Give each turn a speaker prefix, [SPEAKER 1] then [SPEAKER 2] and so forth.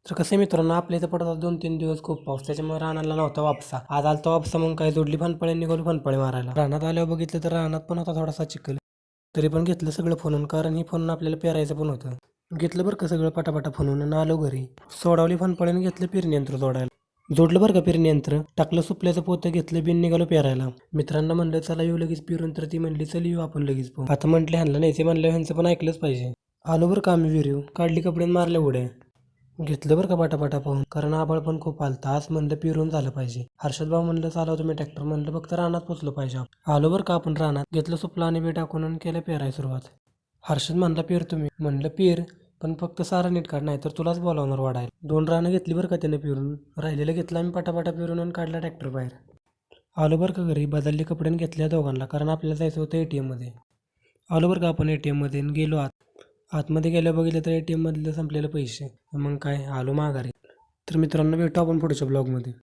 [SPEAKER 1] तर कसं आहे मित्रांनो, आपल्या इथं पडतात 2-3 दिवस खूप पाऊस, त्याच्यामुळे रानाला नव्हता वापसा. आज आलता वापसा, मग काय जोडली फनफळे, निघालो फनफळे मारायला. रानात आल्यावर बघितलं तर रानात पण होता थोडासा चिखल. तरी पण घेतलं सगळं फोनून, कारण ही फोन आपल्याला पेरायचं पण होतं. घेतलं बरं का सगळं पटापटा फोनून आणि आलो घरी. सोडावली फनफळीने घेतलं पेरणी यंत्र जोडायला. जोडलं बरं का पेरणी यंत्र, टाकलं सुपल्याचं पोतं, घेतलं बिन, निघालो पेरायला. मित्रांना म्हणलं चला येऊ लगेच पेरून, तर ती म्हणली चल येऊ आपण लगेच पाहू. आता म्हटलं ह्यांना नाही, ते म्हणलं ह्यांचं पण ऐकलंच पाहिजे. आलो बरं का आम्ही विहिरीव, काढली कपडे मारल्या उड्या. घेतलं बरं का पाटापाटा पाहून, कारण आभाळ पण खूप आलता. आज म्हणलं पिरून झालं पाहिजे. हर्षद भाऊ म्हणलं चालव तुम्ही ट्रॅक्टर, म्हणलं फक्त रानात पोचलो पाहिजे. आलो बरं का आपण रानात, घेतलं सुपला आणि बी टाकून आणि केलं पेराय सुरुवात. हर्षद म्हणला पेर तुम्ही, म्हणलं पेर, पण फक्त सारा नीट काढ, नाही तर तुलाच बोलावणार वाढायला. 2 रानं घेतली बरं का त्याने पेरून, राहिलेलं घेतलं आम्ही पटापटा पेरून आणि काढला ट्रॅक्टर बाहेर. आलो बरं का घरी, बदलले कपडे आणि घेतल्या दोघांना, कारण आपल्याला जायचं होतं ATM मध्ये. आलो बरं का आपण ATM मध्ये आणि गेलो आत. आतमध्ये गेल्यावर बघितलं तर ATM मधलं संपलेलं पैसे. मग काय आलो माघारी. तर मित्रांनो, भेटू आपण पुढच्या ब्लॉगमध्ये.